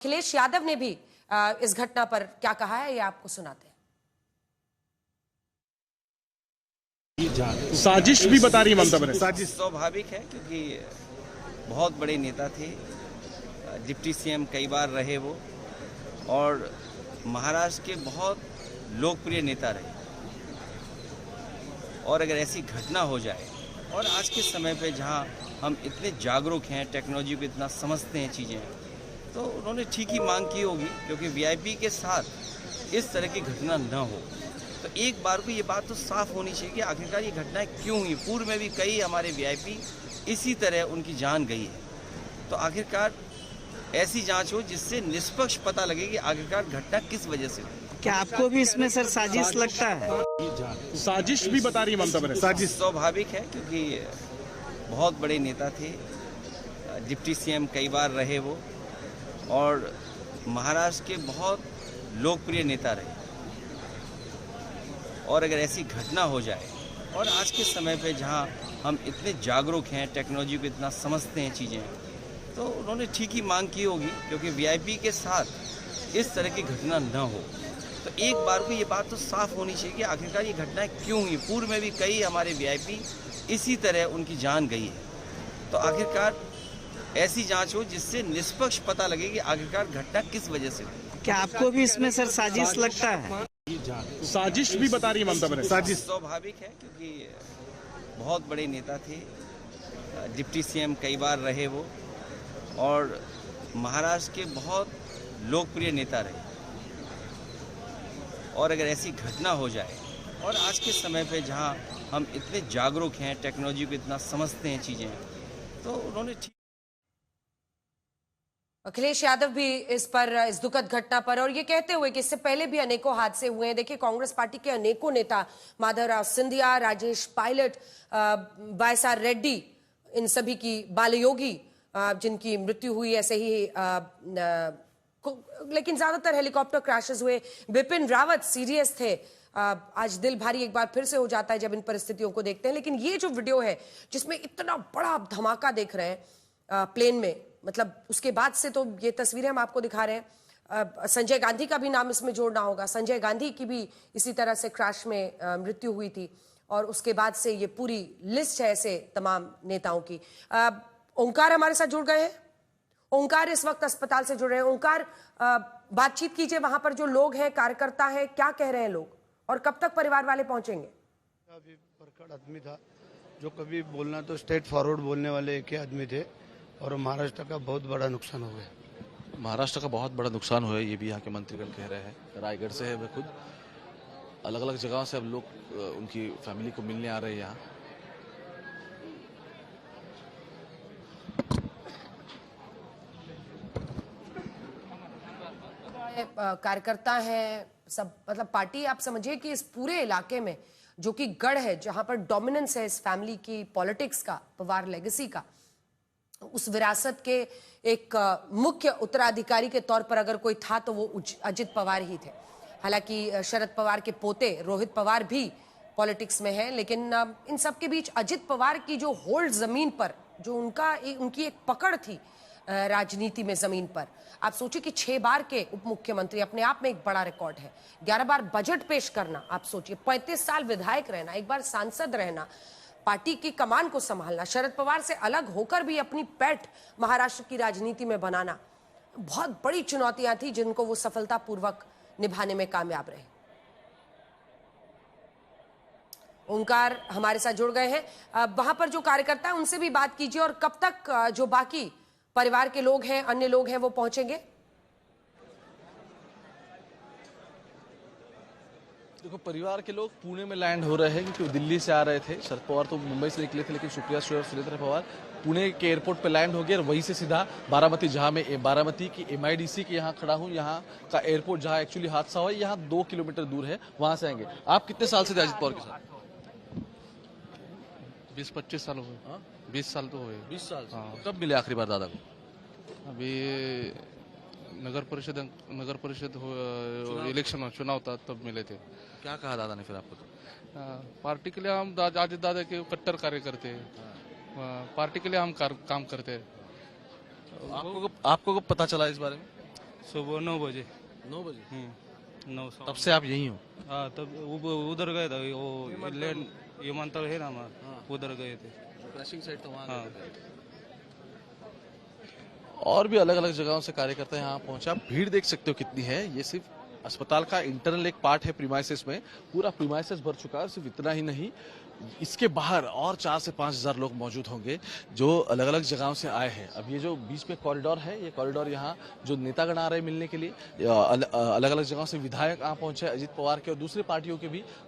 अखिलेश यादव ने भी इस घटना पर क्या कहा है, ये आपको सुनाते हैं। साजिश भी बता रही ममता बनर्जी। साजिश स्वाभाविक है क्योंकि बहुत बड़े नेता थे, डिप्टी सीएम कई बार रहे वो, और महाराष्ट्र के बहुत लोकप्रिय नेता रहे। और अगर ऐसी घटना हो जाए, और आज के समय पे जहां हम इतने जागरूक हैं, टेक्नोलॉजी को इतना समझते हैं चीज़ें, तो उन्होंने ठीक ही मांग की होगी, क्योंकि वीआईपी के साथ इस तरह की घटना न हो। तो एक बार को ये बात तो साफ होनी चाहिए कि आखिरकार ये घटनाएं क्यों हुई। पूर्व में भी कई हमारे वीआईपी इसी तरह उनकी जान गई है। तो आखिरकार ऐसी जांच हो जिससे निष्पक्ष पता लगे कि आखिरकार घटना किस वजह से हुई। क्या आपको भी इसमें सर साजिश लगता है? साजिश भी बता रही ममता बनर्जी। साजिश स्वाभाविक है क्योंकि बहुत बड़े नेता थे, डिप्टी सीएम कई बार रहे वो, और महाराष्ट्र के बहुत लोकप्रिय नेता रहे। और अगर ऐसी घटना हो जाए, और आज के समय पे जहां हम इतने जागरूक हैं, टेक्नोलॉजी को इतना समझते हैं चीज़ें, तो उन्होंने ठीक ही मांग की होगी, क्योंकि वीआईपी के साथ इस तरह की घटना न हो। तो एक बार को ये बात तो साफ होनी चाहिए कि आखिरकार ये घटनाएं क्यों हुई। पूर्व में भी कई हमारे वीआईपी इसी तरह उनकी जान गई है। तो आखिरकार ऐसी जांच हो जिससे निष्पक्ष पता लगे कि आखिरकार घटना किस वजह से हुई। क्या आपको भी इसमें सर साजिश लगता है? साजिश भी बता रही ममता बनर्जी। साजिश स्वाभाविक है क्योंकि बहुत बड़े नेता थे, डिप्टी सीएम कई बार रहे वो, और महाराष्ट्र के बहुत लोकप्रिय नेता रहे। और अगर ऐसी घटना हो जाए, और आज के समय पे जहां हम इतने जागरूक हैं, टेक्नोलॉजी को इतना समझते हैं चीज़ें, तो उन्होंने ठीक। अखिलेश यादव भी इस दुखद घटना पर, और ये कहते हुए कि इससे पहले भी अनेकों हादसे हुए हैं। देखिए, कांग्रेस पार्टी के अनेकों नेता, माधवराव सिंधिया, राजेश पायलट, वायएसआर रेड्डी, इन सभी की, बालयोगी जिनकी मृत्यु हुई ऐसे ही, लेकिन ज्यादातर हेलीकॉप्टर क्रैशेस हुए। बिपिन रावत सीरियस थे। आज दिल भारी एक बार फिर से हो जाता है जब इन परिस्थितियों को देखते हैं। लेकिन ये जो वीडियो है जिसमें इतना बड़ा धमाका देख रहे हैं प्लेन में, मतलब उसके बाद से तो ये तस्वीरें हम आपको दिखा रहे हैं। संजय गांधी का भी नाम इसमें जोड़ना होगा। संजय गांधी की भी इसी तरह से क्रैश में मृत्यु हुई थी, और उसके बाद से ये पूरी लिस्ट है ऐसे तमाम नेताओं की। ओंकार हमारे साथ जुड़ गए हैं। ओंकार इस वक्त अस्पताल से जुड़ रहे हैं। ओंकार, बातचीत कीजिए, वहां पर जो लोग हैं, कार्यकर्ता हैं, क्या कह रहे हैं लोग, और कब तक परिवार वाले पहुंचेंगे? अभी परखड़ आदमी था जो कभी बोलना तो स्ट्रेट फॉरवर्ड बोलने वाले एक ही आदमी थे, और महाराष्ट्र का बहुत बड़ा नुकसान हो गया। महाराष्ट्र का बहुत बड़ा नुकसान हुआ है, ये भी यहाँ के मंत्रीगण कह रहे हैं। रायगढ़ से है वे खुद, अलग अलग जगहों से अब लोग उनकी फैमिली को मिलने आ रहे हैं यहाँ। कार्यकर्ता हैं सब, मतलब पार्टी, आप समझिए कि इस पूरे इलाके में जो कि गढ़ है, जहां पर डोमिनेंस है इस फैमिली की, पॉलिटिक्स का, पवार लेगेसी का, उस विरासत के एक मुख्य उत्तराधिकारी के तौर पर अगर कोई था तो वो अजित पवार ही थे। हालांकि शरद पवार के पोते रोहित पवार भी पॉलिटिक्स में हैं, लेकिन इन सब के बीच अजित पवार की जो होल्ड जमीन पर, जो उनकी एक पकड़ थी राजनीति में, जमीन पर, आप सोचिए कि 6 बार के उप मुख्यमंत्री, अपने आप में एक बड़ा रिकॉर्ड है। 11 बार बजट पेश करना, आप सोचिए, 35 साल विधायक रहना, एक बार सांसद रहना, पार्टी की कमान को संभालना, शरद पवार से अलग होकर भी अपनी पैठ महाराष्ट्र की राजनीति में बनाना, बहुत बड़ी चुनौतियां थी जिनको वो सफलतापूर्वक निभाने में कामयाब रहे। ओंकार हमारे साथ जुड़ गए हैं। वहां पर जो कार्यकर्ता है उनसे भी बात कीजिए, और कब तक जो बाकी परिवार के लोग हैं, अन्य लोग हैं, वो पहुंचेंगे? देखो, परिवार के लोग पुणे में लैंड हो रहे हैं क्योंकि वो दिल्ली से आ रहे थे। शरद पवार तो मुंबई से निकले थे, लेकिन सुप्रिया पवार पुणे के एयरपोर्ट पे लैंड हो गए, और वहीं से सीधा बारामती, जहां मैं बारामती की MIDC के यहाँ खड़ा हूँ, यहाँ का एयरपोर्ट जहाँ एक्चुअली हादसा हुआ, यहाँ 2 किलोमीटर दूर है, वहां से आएंगे। आप कितने साल से थे अजित पवार के साथ? 20-25 साल हुए। 20 साल तो हुए। 20 साल। कब मिले आखिरी बार दादा को? अभी नगर परिषद इलेक्शन चुनाव था तब मिले थे। क्या कहा दादा ने फिर आपको? पार्टी के लिए हम अजित दादा के कट्टर कार्यकर्ते हैं, पार्टी के लिए हम काम करते हैं। आपको कब पता चला इस बारे में? सुबह 9 बजे। 9 बजे। 9 तब से आप यहीं हो? हाँ, तब उधर गए थे, वो लैंड विमानतल है ना हमारा, उधर गए थे। क्रशिंग साइट तो वहाँ हाँ। गए थे। और भी अलग अलग जगहों से कार्यकर्ता यहाँ पहुंचा। भीड़ देख सकते हो कितनी है। ये सिर्फ अस्पताल का इंटरनल एक पार्ट है प्रीमाइसेस में, पूरा प्रीमाइसेस भर चुका है। सिर्फ इतना ही नहीं, इसके बाहर और 4 से 5 हजार लोग मौजूद होंगे जो अलग अलग जगहों से आए हैं। अब ये जो बीच में कॉरिडोर है, ये कॉरिडोर यहाँ जो नेतागण आ रहे हैं मिलने के लिए, अलग अलग जगहों से विधायक यहाँ पहुंचे, अजित पवार के और दूसरी पार्टियों के भी